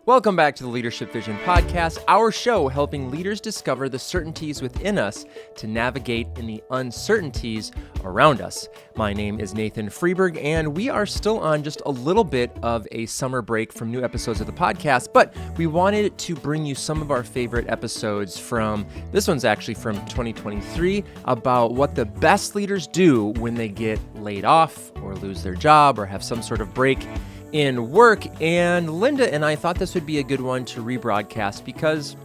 Welcome back to the Leadership Vision Podcast, our show helping leaders discover the certainties within us to navigate in the uncertainties around us. My name is Nathan Freeberg, and we are still on just a little bit of a summer break from new episodes of the podcast, but we wanted to bring you some of our favorite episodes from, this one's actually from 2023, about what the best leaders do when they get laid off or lose their job or have some sort of break in work. And Linda and I thought this would be a good one to rebroadcast because,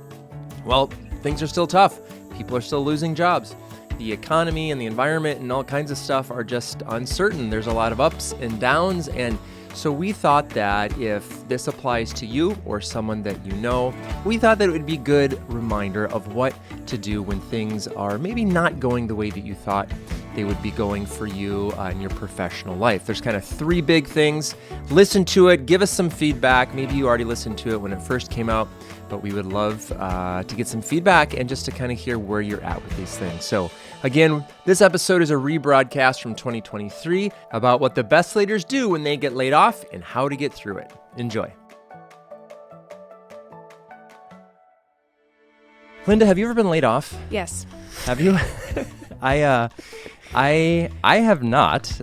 well, things are still tough. People are still losing jobs. The economy and the environment and all kinds of stuff are just uncertain. There's a lot of ups and downs. And so we thought that if this applies to you or someone that you know, we thought that it would be a good reminder of what to do when things are maybe not going the way that you thought they would be going for you in your professional life. There's kind of three big things. Listen to it, give us some feedback. Maybe you already listened to it when it first came out, but we would love to get some feedback and just to kind of hear where you're at with these things. So again, this episode is a rebroadcast from 2023 about what the best leaders do when they get laid off and how to get through it. Enjoy. Linda, have you ever been laid off? Yes. Have you? I have not.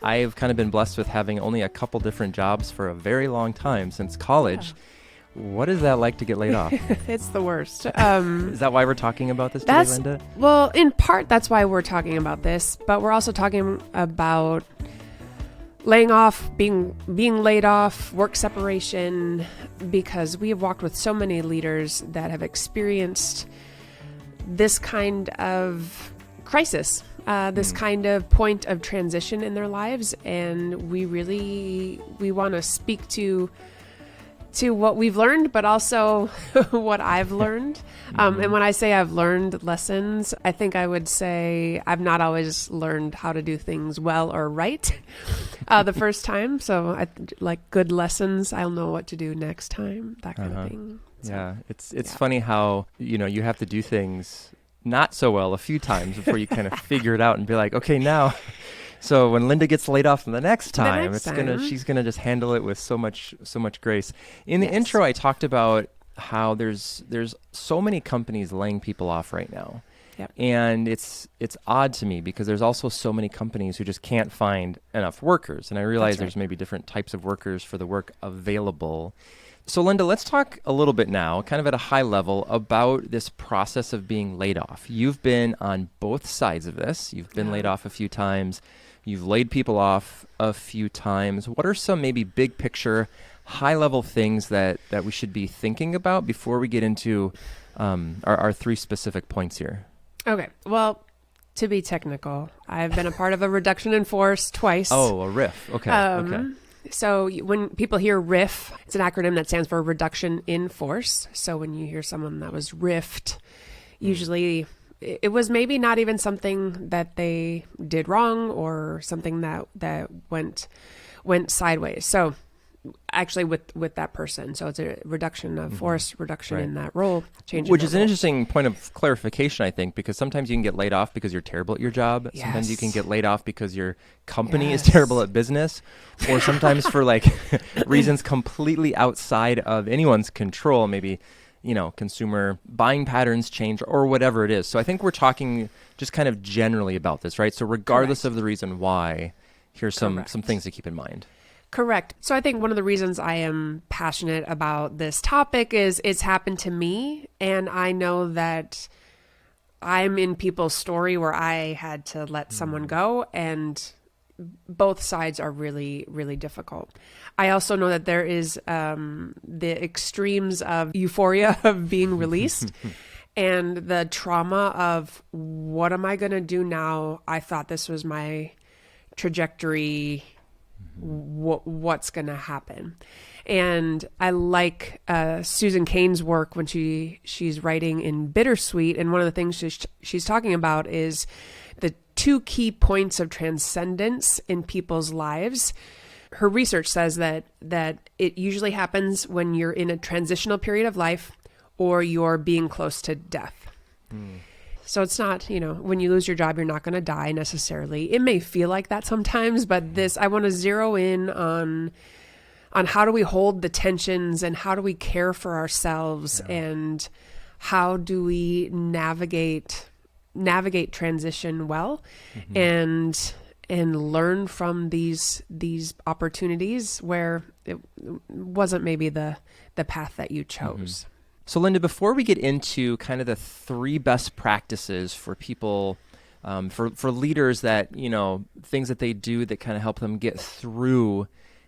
I've kind of been blessed with having only a couple different jobs for a very long time since college. Yeah. What is that like to get laid off? It's the worst. Is that why we're talking about this today, Linda? Well, in part, that's why we're talking about this, but we're also talking about laying off, being laid off, work separation, because we have walked with so many leaders that have experienced this kind of crisis, this kind of point of transition in their lives. And we want to speak to what we've learned, but also what I've learned. And when I say I've learned lessons, I think I would say I've not always learned how to do things well or right the first time. So I like good lessons. I'll know what to do next time, that kind of thing. So, yeah, it's funny how, you have to do things not so well a few times before you kind of figure it out and be like, okay, now. So when Linda gets laid off the next time, she's gonna just handle it with so much grace. In the intro, I talked about how there's so many companies laying people off right now. Yep. And it's odd to me because there's also so many companies who just can't find enough workers. And I realize there's maybe different types of workers for the work available. So Linda, let's talk a little bit now, kind of at a high level, about this process of being laid off. You've been on both sides of this. You've been laid off a few times. You've laid people off a few times. What are some maybe big picture, high level things that we should be thinking about before we get into our three specific points here? Okay. Well, to be technical, I've been a part of a reduction in force twice. Oh, a RIF. Okay. Okay. So when people hear RIF, it's an acronym that stands for reduction in force. So when you hear someone that was RIFed, usually it was maybe not even something that they did wrong or something that went sideways. So actually with that person. So it's a reduction of force, reduction in that role, change. Which is an interesting point of clarification, I think, because sometimes you can get laid off because you're terrible at your job. Yes. Sometimes you can get laid off because your company is terrible at business, or sometimes for like reasons completely outside of anyone's control, maybe, consumer buying patterns change or whatever it is. So I think we're talking just kind of generally about this, right? So regardless of the reason why, here's some things to keep in mind. Correct. So I think one of the reasons I am passionate about this topic is it's happened to me, and I know that I'm in people's story where I had to let someone go, and both sides are really, really difficult. I also know that there is the extremes of euphoria of being released and the trauma of what am I going to do now? I thought this was my trajectory. What's going to happen? And I like Susan Cain's work when she's writing in Bittersweet. And one of the things she's talking about is the two key points of transcendence in people's lives. Her research says that it usually happens when you're in a transitional period of life or you're being close to death. So it's not, when you lose your job, you're not going to die necessarily. It may feel like that sometimes, but I want to zero in on on how do we hold the tensions and how do we care for ourselves and how do we navigate transition well and learn from these opportunities where it wasn't maybe the path that you chose. So Linda, before we get into kind of the 3 best practices for people, for leaders that, things that they do that kind of help them get through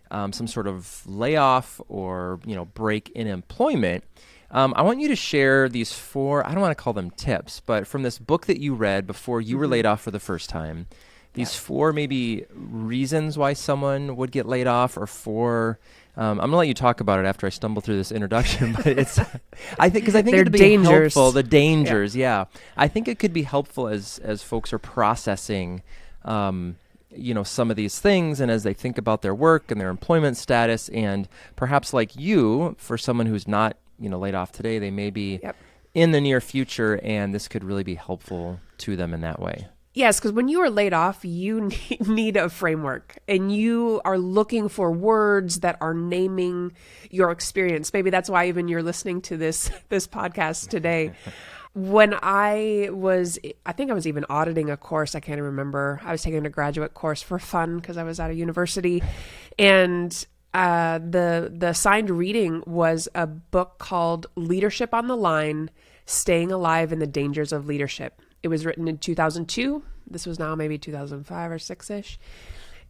some sort of layoff or, break in employment, I want you to share these 4, I don't want to call them tips, but from this book that you read before you were laid off for the first time, these 4 maybe reasons why someone would get laid off, or 4, I'm going to let you talk about it after I stumble through this introduction, but I think it'd be helpful, the dangers. Yeah. I think it could be helpful as folks are processing, some of these things, and as they think about their work and their employment status, and perhaps like you, for someone who's not, laid off today, they may be in the near future, and this could really be helpful to them in that way. Yes, because when you are laid off, you need a framework, and you are looking for words that are naming your experience. Maybe that's why even you're listening to this podcast today. When I think I was even auditing a course, I can't remember. I was taking a graduate course for fun because I was at a university, and the assigned reading was a book called Leadership on the Line, Staying Alive in the Dangers of Leadership. It was written in 2002. This was now maybe 2005 or 6-ish.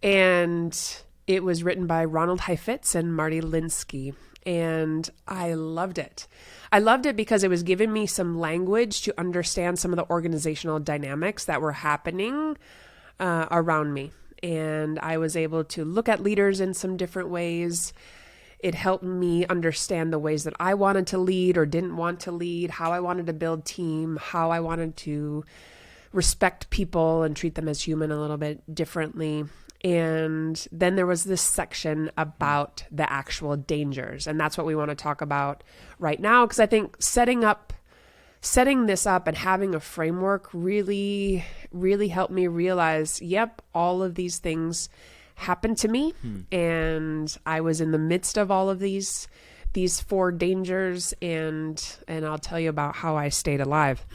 And it was written by Ronald Heifetz and Marty Linsky. And I loved it. I loved it because it was giving me some language to understand some of the organizational dynamics that were happening around me. And I was able to look at leaders in some different ways. It helped me understand the ways that I wanted to lead or didn't want to lead, how I wanted to build team, how I wanted to respect people and treat them as human a little bit differently. And then there was this section about the actual dangers. And that's what we want to talk about right now, because I think setting this up and having a framework really, really helped me realize, yep, all of these things happened to me, and I was in the midst of all of these 4 dangers, and I'll tell you about how I stayed alive.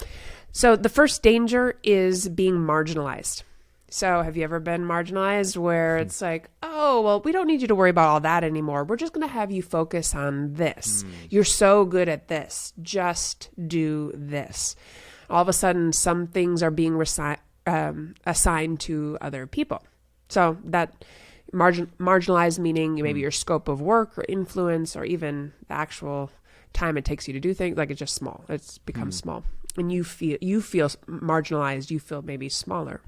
So the first danger is being marginalized. So have you ever been marginalized where it's like, oh, well, we don't need you to worry about all that anymore. We're just going to have you focus on this. You're so good at this. Just do this. All of a sudden, some things are being assigned to other people. So that marginalized meaning maybe your scope of work or influence or even the actual time it takes you to do things, like it's just small. It's become small. And you feel marginalized, you feel maybe smaller.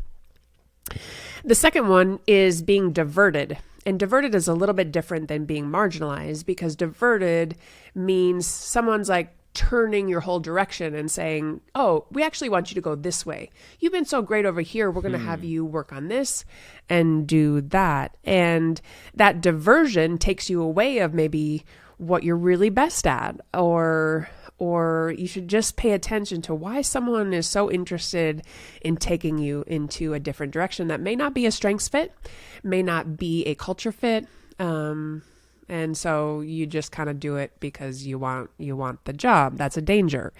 The second one is being diverted. And diverted is a little bit different than being marginalized, because diverted means someone's like turning your whole direction and saying, oh, we actually want you to go this way. You've been so great over here. We're going to have you work on this and do that. And that diversion takes you away of maybe what you're really best at, or you should just pay attention to why someone is so interested in taking you into a different direction that may not be a strengths fit, may not be a culture fit. And so you just kind of do it because you want the job. That's a danger.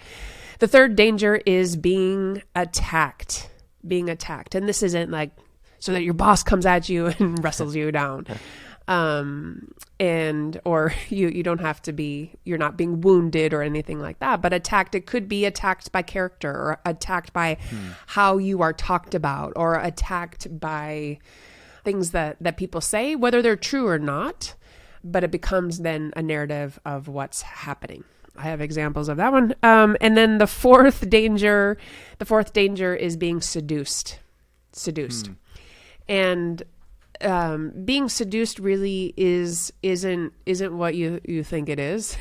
The third danger is being attacked. And this isn't like so that your boss comes at you and wrestles you down. Or you don't have to be, you're not being wounded or anything like that, but attacked, it could be attacked by character, or attacked by how you are talked about, or attacked by things that people say, whether they're true or not, but it becomes then a narrative of what's happening. I have examples of that one. And then the fourth danger is being seduced. And being seduced really isn't what you think it is.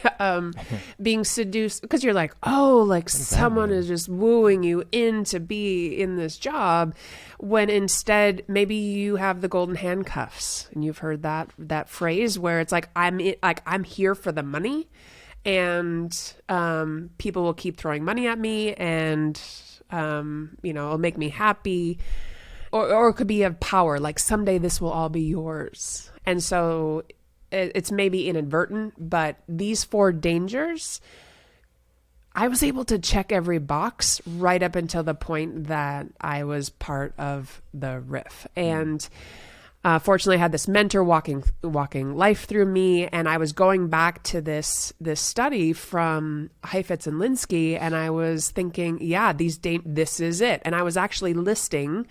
Being seduced because you're like, oh, like someone is just wooing you in to be in this job, when instead maybe you have the golden handcuffs, and you've heard that phrase where it's like I'm here for the money, and people will keep throwing money at me, and it'll make me happy. Or it could be of power, like someday this will all be yours. And so it's maybe inadvertent, but these 4 dangers, I was able to check every box right up until the point that I was part of the RIF. And fortunately, I had this mentor walking life through me, and I was going back to this study from Heifetz and Linsky, and I was thinking, yeah, this is it. And I was actually listing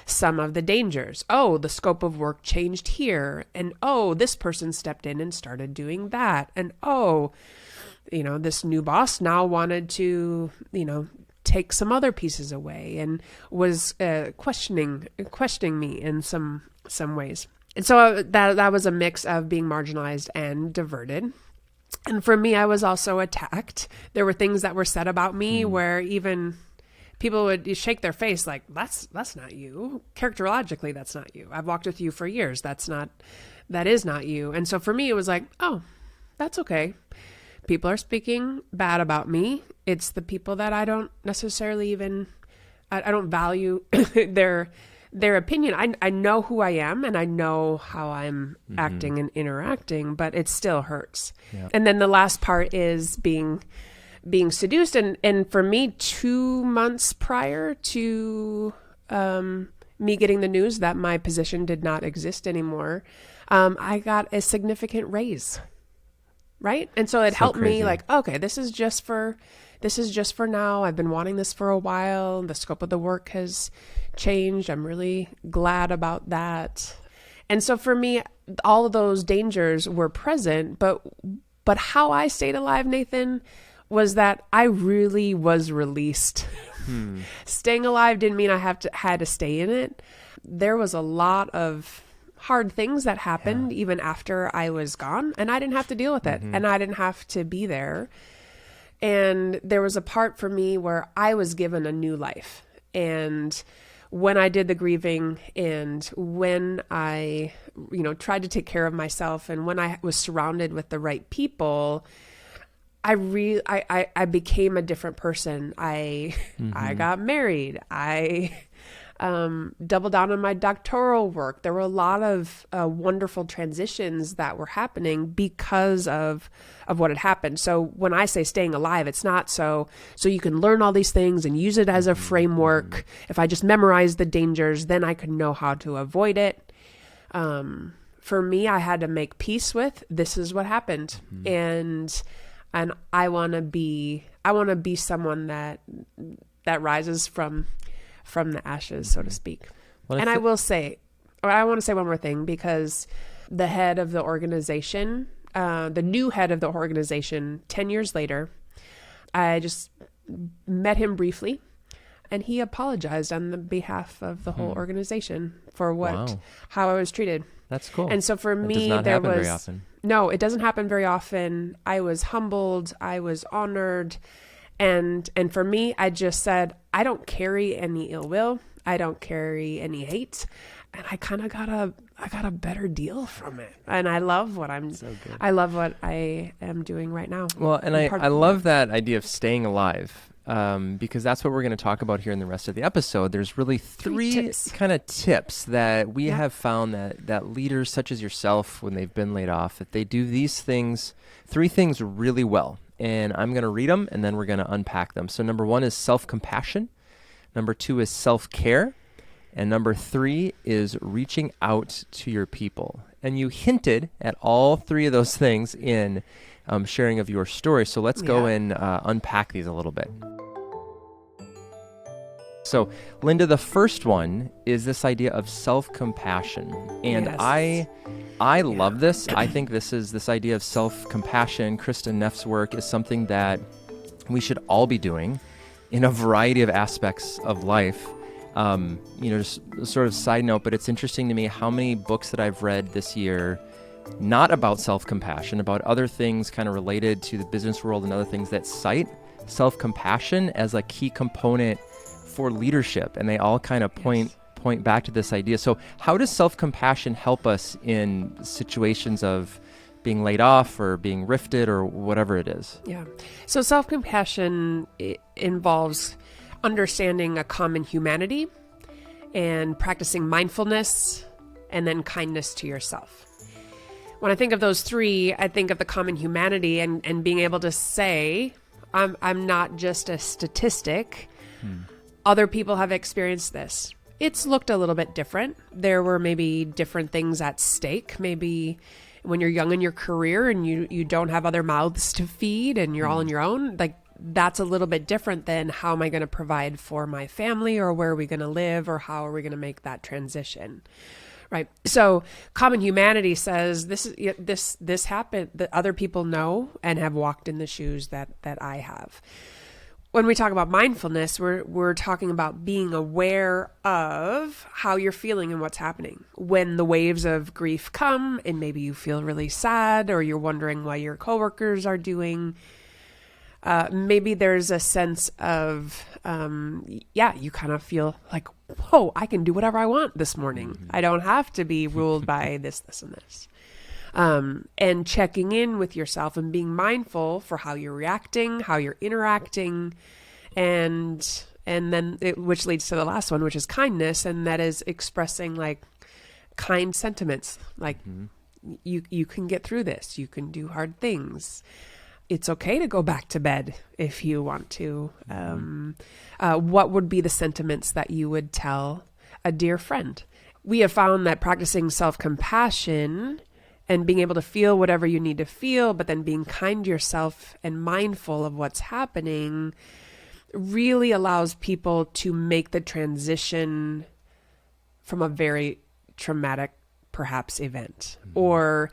some of the dangers. Oh, the scope of work changed here, and oh, this person stepped in and started doing that, and oh, this new boss now wanted to, take some other pieces away and was questioning me in some ways. And so that was a mix of being marginalized and diverted. And for me, I was also attacked. There were things that were said about me where even people would shake their face like, that's not you. Characterologically, that's not you. I've walked with you for years. That is not you. And so for me, it was like, oh, that's okay. People are speaking bad about me. It's the people that I don't necessarily I don't value their opinion. I know who I am and I know how I'm acting and interacting, but it still hurts. Yeah. And then the last part is being seduced. And for me, 2 months prior to me getting the news that my position did not exist anymore, I got a significant raise. Right. And so it helped me like, okay, this is just for now. I've been wanting this for a while. The scope of the work has changed. I'm really glad about that. And so for me, all of those dangers were present, but how I stayed alive, Nathan, was that I really was released. Staying alive didn't mean I had to stay in it. There was a lot of hard things that happened even after I was gone, and I didn't have to deal with it, and I didn't have to be there. And there was a part for me where I was given a new life. And when I did the grieving and when I, tried to take care of myself and when I was surrounded with the right people, I became a different person. I got married. I doubled down on my doctoral work. There were a lot of wonderful transitions that were happening because of what had happened. So when I say staying alive, it's not so you can learn all these things and use it as a framework. If I just memorize the dangers, then I could know how to avoid it. For me, I had to make peace with this is what happened, and I want to be someone that rises from the ashes, so to speak. Well, and I want to say one more thing, because the head of the organization, the new head of the organization, 10 years later, I just met him briefly, and he apologized on the behalf of the whole organization for how I was treated. That's cool. And so for me, very often. No, it doesn't happen very often. I was humbled. I was honored. And for me, I just said, I don't carry any ill will. I don't carry any hate. And I kind of got a better deal from it. And I love what I love what I am doing right now. Well, and I love that idea of staying alive, because that's what we're going to talk about here in the rest of the episode. There's really three kind of tips that we have found that leaders such as yourself, when they've been laid off, that they do these things, 3 things really well. And I'm going to read them, and then we're going to unpack them. So number 1 is self-compassion. Number 2 is self-care. And number 3 is reaching out to your people. And you hinted at all 3 of those things in sharing of your story. So let's go and unpack these a little bit. So, Linda, the first one is this idea of self-compassion. And I love this. I think this idea of self-compassion, Krista Neff's work, is something that we should all be doing in a variety of aspects of life. Just a sort of side note, but it's interesting to me how many books that I've read this year, not about self-compassion, about other things kind of related to the business world and other things that cite self-compassion as a key component for leadership. And they all kind of point back to this idea. So how does self-compassion help us in situations of being laid off or being rifted or whatever it is? Yeah. So self-compassion involves understanding a common humanity and practicing mindfulness and then kindness to yourself. When I think of those three, I think of the common humanity and being able to say, I'm not just a statistic. Other people have experienced this. It's looked a little bit different. There were maybe different things at stake. Maybe when you're young in your career and you don't have other mouths to feed and you're all on your own, like that's a little bit different than how am I going to provide for my family, or where are we going to live, or how are we going to make that transition? Right. So common humanity says this happened, that other people know and have walked in the shoes that I have. When we talk about mindfulness, we're talking about being aware of how you're feeling and what's happening. When the waves of grief come and maybe you feel really sad, or you're wondering why your coworkers are doing, maybe there's a sense of, you kind of feel like, whoa, I can do whatever I want this morning. I don't have to be ruled by this, and this. And checking in with yourself and being mindful for how you're reacting, how you're interacting, and then which leads to the last one, which is kindness, and that is expressing like kind sentiments, like you can get through this, you can do hard things. It's okay to go back to bed if you want to. What would be the sentiments that you would tell a dear friend? We have found that practicing self-compassion and being able to feel whatever you need to feel, but then being kind to yourself and mindful of what's happening really allows people to make the transition from a very traumatic, perhaps, event. Or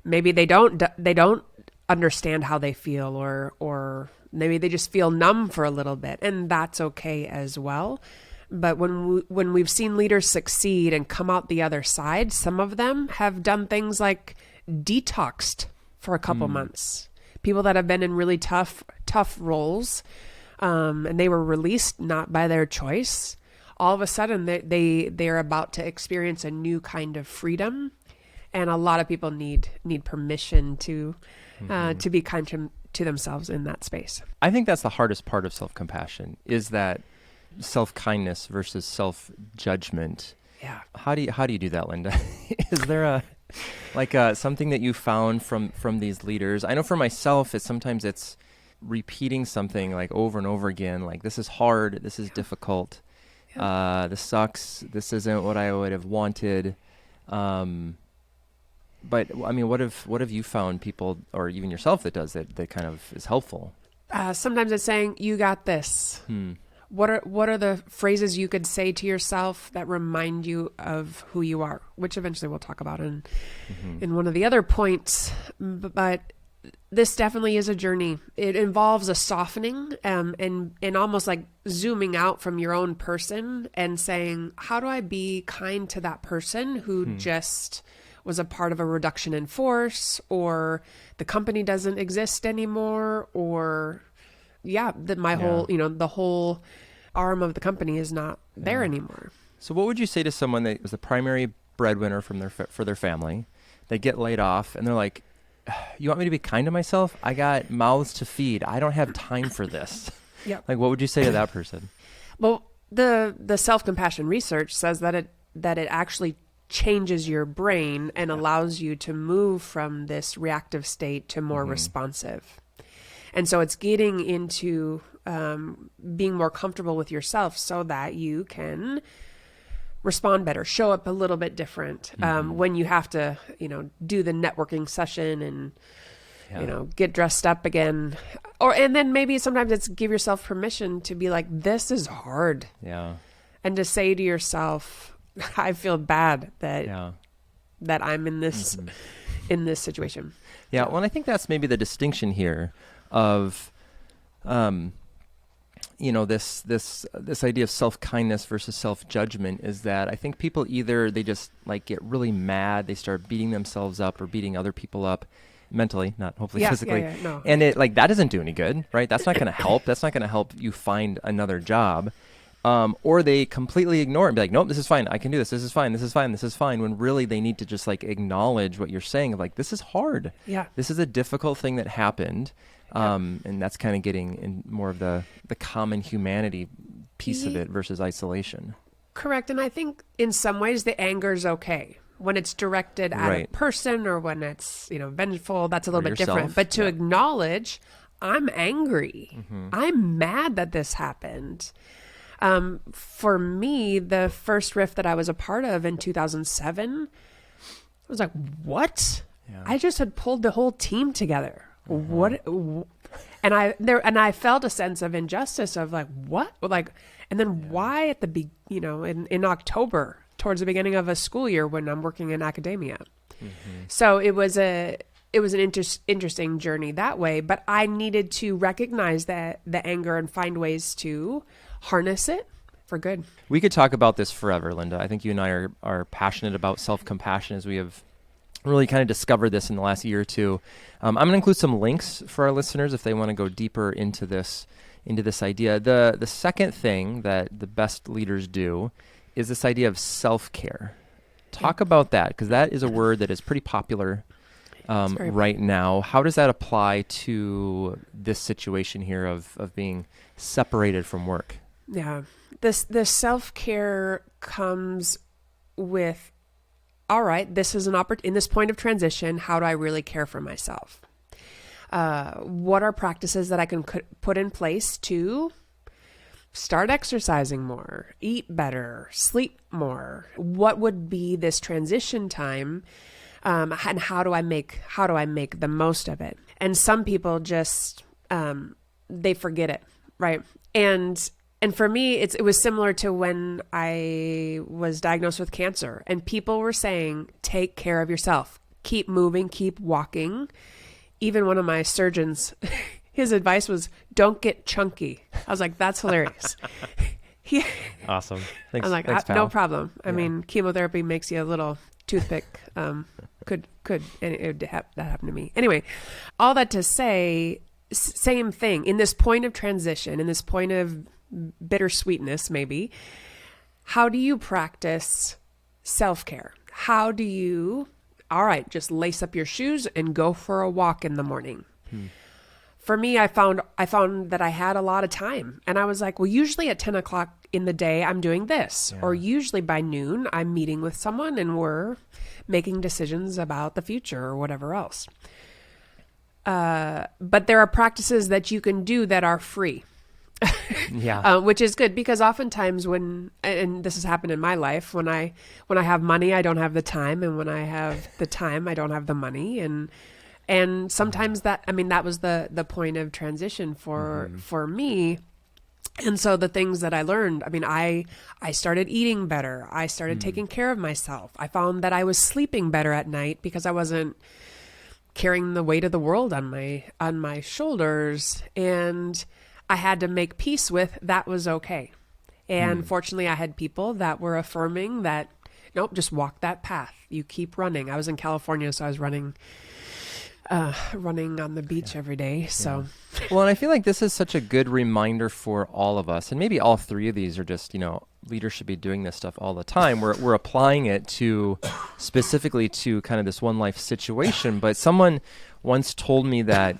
maybe they don't understand how they feel, or maybe they just feel numb for a little bit, and that's okay as well. But when we've seen leaders succeed and come out the other side, some of them have done things like detoxed for a couple months. People that have been in really tough roles, and they were released not by their choice. All of a sudden, they're about to experience a new kind of freedom, and a lot of people need permission to be kind to themselves in that space. I think that's the hardest part of self-compassion, is that self-kindness versus self-judgment. Yeah. How do you do that, Linda? Is there something that you found from these leaders? I know for myself, sometimes it's repeating something like over and over again, like this is hard, this is difficult, this sucks, this isn't what I would have wanted. But I mean, what have you found people, or even yourself, that does that kind of is helpful? Sometimes it's saying, "You got this." What are the phrases you could say to yourself that remind you of who you are, which eventually we'll talk about in one of the other points. But this definitely is a journey. It involves a softening and almost like zooming out from your own person and saying, how do I be kind to that person who just was a part of a reduction in force, or the company doesn't exist anymore, or the whole arm of the company is not there anymore. So what would you say to someone that was the primary breadwinner for their family? They get laid off and they're like, you want me to be kind to myself? I got mouths to feed. I don't have time for this. Yep. Like, what would you say to that person? Well, the self-compassion research says that it actually changes your brain and allows you to move from this reactive state to more responsive. And so it's getting into being more comfortable with yourself so that you can respond better, show up a little bit different when you have to, do the networking session and, get dressed up again. And then maybe sometimes it's give yourself permission to be like, this is hard. Yeah. And to say to yourself, I feel bad that I'm in this situation. Yeah. Well, and I think that's maybe the distinction here of, this idea of self-kindness versus self-judgment is that I think people either they just like get really mad, they start beating themselves up or beating other people up mentally, not hopefully physically. No. And it like that doesn't do any good, right? That's not going to help. That's not going to help you find another job. Or they completely ignore it and be like, nope, this is fine. I can do this. This is fine. This is fine. This is fine. When really they need to just like acknowledge what you're saying of like, this is hard. Yeah. This is a difficult thing that happened. And that's kind of getting in more of the common humanity piece of it versus isolation. Correct. And I think in some ways the anger is okay. When it's directed at a person or when it's, vengeful, that's a little bit different. But to acknowledge, I'm angry. I'm mad that this happened. For me, the first riff that I was a part of in 2007, I was like, what? Yeah. I just had pulled the whole team together. What? And I felt a sense of injustice of like, what? Like, and then why at the in October, towards the beginning of a school year when I'm working in academia. So it was an interesting journey that way, but I needed to recognize that the anger and find ways to harness it for good. We could talk about this forever, Linda. I think you and I are passionate about self-compassion, as we have really kind of discovered this in the last year or two. I'm going to include some links for our listeners if they want to go deeper into this idea. The second thing that the best leaders do is this idea of self-care. Talk about that, because that is a word that is pretty popular right now. How does that apply to this situation here of being separated from work? Yeah, this self-care comes with, all right, this is an in this point of transition, how do I really care for myself? What are practices that I can put in place to start exercising more, eat better, sleep more? What would be this transition time? And how do I make the most of it? And some people just, they forget it. Right. And for me, it was similar to when I was diagnosed with cancer and people were saying, take care of yourself, keep moving, keep walking. Even one of my surgeons, his advice was, don't get chunky. I was like, that's hilarious. Awesome. Thanks. I'm like, thanks, no problem. I mean, chemotherapy makes you a little toothpick. Could, and that happened to me. Anyway, all that to say, same thing in this point of transition, in this point of bittersweetness, maybe. How do you practice self-care? How do you, all right, just lace up your shoes and go for a walk in the morning? For me, I found that I had a lot of time, and I was like, well, usually at 10 o'clock in the day, I'm doing this, or usually by noon, I'm meeting with someone and we're making decisions about the future or whatever else. But there are practices that you can do that are free. Which is good, because oftentimes and this has happened in my life, when I have money, I don't have the time, and when I have the time, I don't have the money, and sometimes that was the point of transition for me. And so the things that I learned, I started eating better. I started taking care of myself. I found that I was sleeping better at night because I wasn't carrying the weight of the world on my shoulders, and I had to make peace with that was okay. And fortunately, I had people that were affirming that, nope, just walk that path. You keep running. I was in California, so I was running on the beach every day. So, well, and I feel like this is such a good reminder for all of us, and maybe all three of these are just, leaders should be doing this stuff all the time. We're applying it to specifically to kind of this one life situation. But someone once told me that,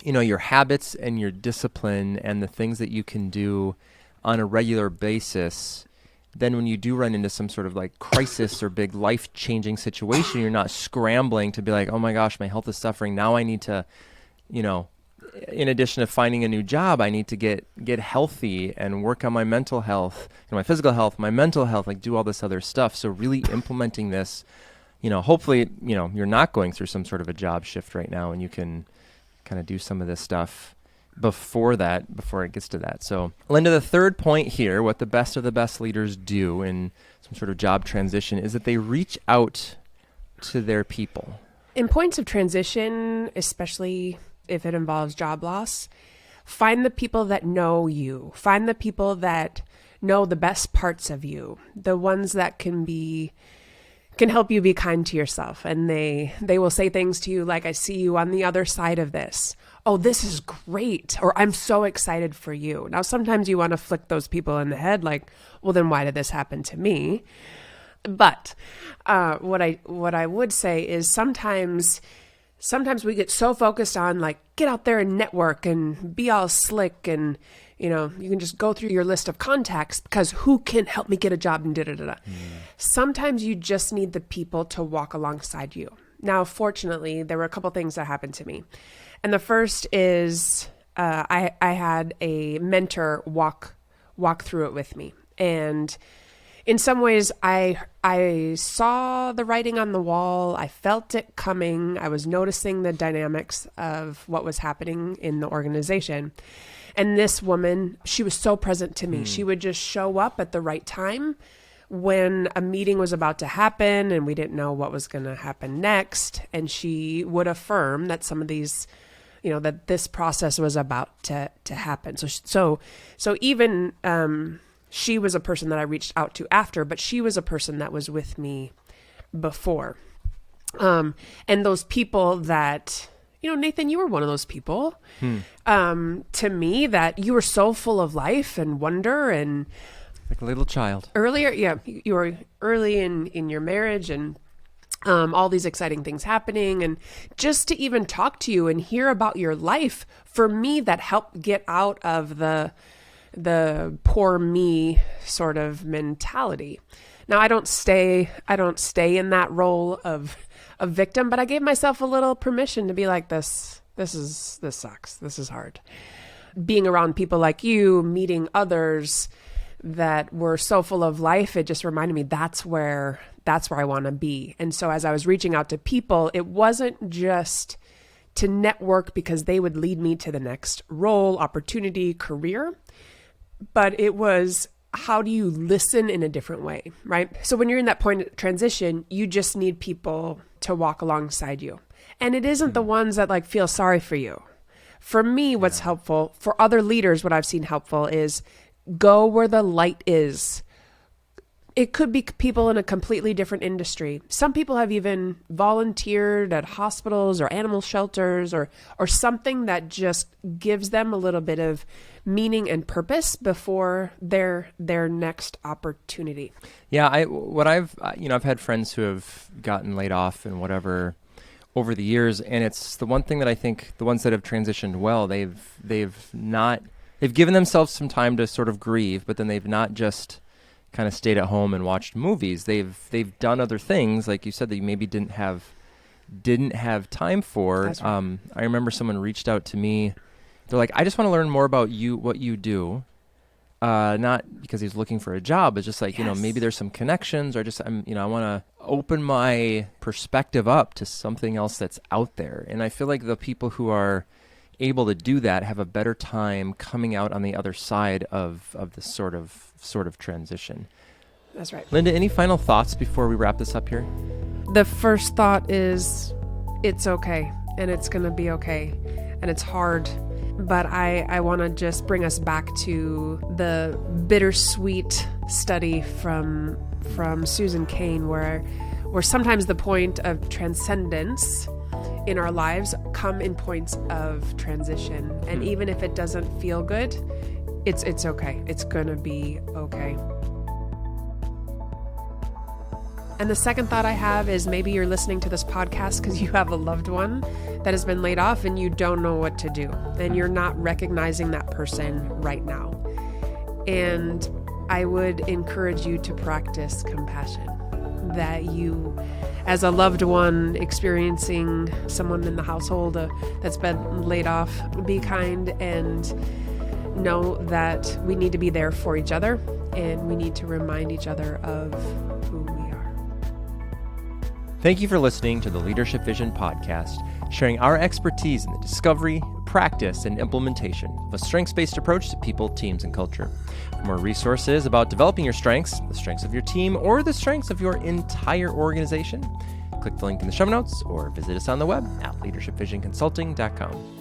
your habits and your discipline and the things that you can do on a regular basis, then when you do run into some sort of like crisis or big life-changing situation, you're not scrambling to be like, oh my gosh, my health is suffering. Now I need to, in addition to finding a new job, I need to get healthy and work on my mental health, my physical health, my mental health, like do all this other stuff. So really implementing this, hopefully, you're not going through some sort of a job shift right now, and you can kind of do some of this stuff before it gets to that. So, Linda, the third point here, what the best of the best leaders do in some sort of job transition, is that they reach out to their people. In points of transition, especially if it involves job loss, find the people that know you. Find the people that know the best parts of you, the ones that can help you be kind to yourself. And they will say things to you like, I see you on the other side of this. Oh, this is great. Or I'm so excited for you. Now, sometimes you want to flick those people in the head like, well, then why did this happen to me? But what I would say is sometimes we get so focused on like, get out there and network and be all slick and, You can just go through your list of contacts because who can help me get a job and da-da-da-da. Sometimes you just need the people to walk alongside you. Now, fortunately, there were a couple things that happened to me. And the first is I had a mentor walk through it with me. And in some ways, I saw the writing on the wall. I felt it coming. I was noticing the dynamics of what was happening in the organization. And this woman, she was so present to me. She would just show up at the right time when a meeting was about to happen and we didn't know what was going to happen next. And she would affirm that some of these, that this process was about to happen. So even she was a person that I reached out to after, but she was a person that was with me before. And those people that, Nathan, you were one of those people to me that you were so full of life and wonder and like a little child. Earlier, yeah, you were early in your marriage and all these exciting things happening. And just to even talk to you and hear about your life, for me, that helped get out of the poor me sort of mentality. Now, I don't stay in that role of a victim, but I gave myself a little permission to be like, this sucks. This is hard. Being around people like you, meeting others that were so full of life, it just reminded me that's where I want to be. And so as I was reaching out to people, it wasn't just to network because they would lead me to the next role, opportunity, career, but it was, how do you listen in a different way, right? So when you're in that point of transition, you just need people to walk alongside you. And it isn't the ones that feel sorry for you. For me, what's helpful, for other leaders, what I've seen helpful is go where the light is. It could be people in a completely different industry. Some people have even volunteered at hospitals or animal shelters or something that just gives them a little bit of meaning and purpose before their next opportunity. Yeah, I've had friends who have gotten laid off and whatever over the years, and it's the one thing that I think the ones that have transitioned well, they've given themselves some time to sort of grieve, but then they've not just kind of stayed at home and watched movies. They've done other things, like you said, that you maybe didn't have time for. That's right. I remember someone reached out to me. They're like, I just want to learn more about you, what you do. Not because he's looking for a job, but just like, maybe there's some connections, or just, I want to open my perspective up to something else that's out there. And I feel like the people who are able to do that have a better time coming out on the other side of this sort of transition. That's right. Linda, any final thoughts before we wrap this up here? The first thought is it's okay, and it's going to be okay, and it's hard. But I want to just bring us back to the bittersweet study from Susan Cain, where sometimes the point of transcendence in our lives come in points of transition. And even if it doesn't feel good, it's okay. It's going to be okay. And the second thought I have is maybe you're listening to this podcast because you have a loved one that has been laid off and you don't know what to do. And you're not recognizing that person right now. And I would encourage you to practice compassion. That you, as a loved one experiencing someone in the household that's been laid off, be kind and know that we need to be there for each other and we need to remind each other of who we are. Thank you for listening to the Leadership Vision podcast, sharing our expertise in the discovery, practice, and implementation of a strengths-based approach to people, teams, and culture. For more resources about developing your strengths, the strengths of your team, or the strengths of your entire organization, click the link in the show notes or visit us on the web at leadershipvisionconsulting.com.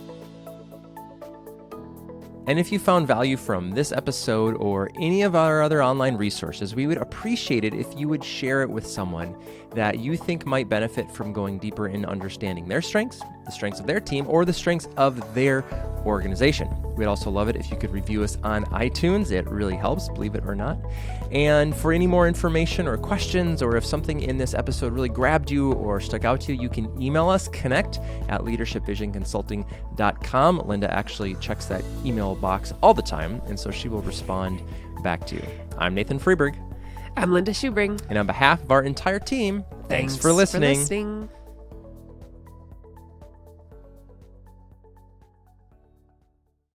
And if you found value from this episode or any of our other online resources, we would appreciate it if you would share it with someone that you think might benefit from going deeper in understanding their strengths the strengths of their team or the strengths of their organization. We'd also love it if you could review us on iTunes. It really helps, believe it or not. And for any more information or questions, or if something in this episode really grabbed you or stuck out to you, you can email us, connect@leadershipvisionconsulting.com. Linda actually checks that email box all the time, and so she will respond back to you. I'm Nathan Freeberg. I'm Linda Schubring. And on behalf of our entire team, thanks for listening.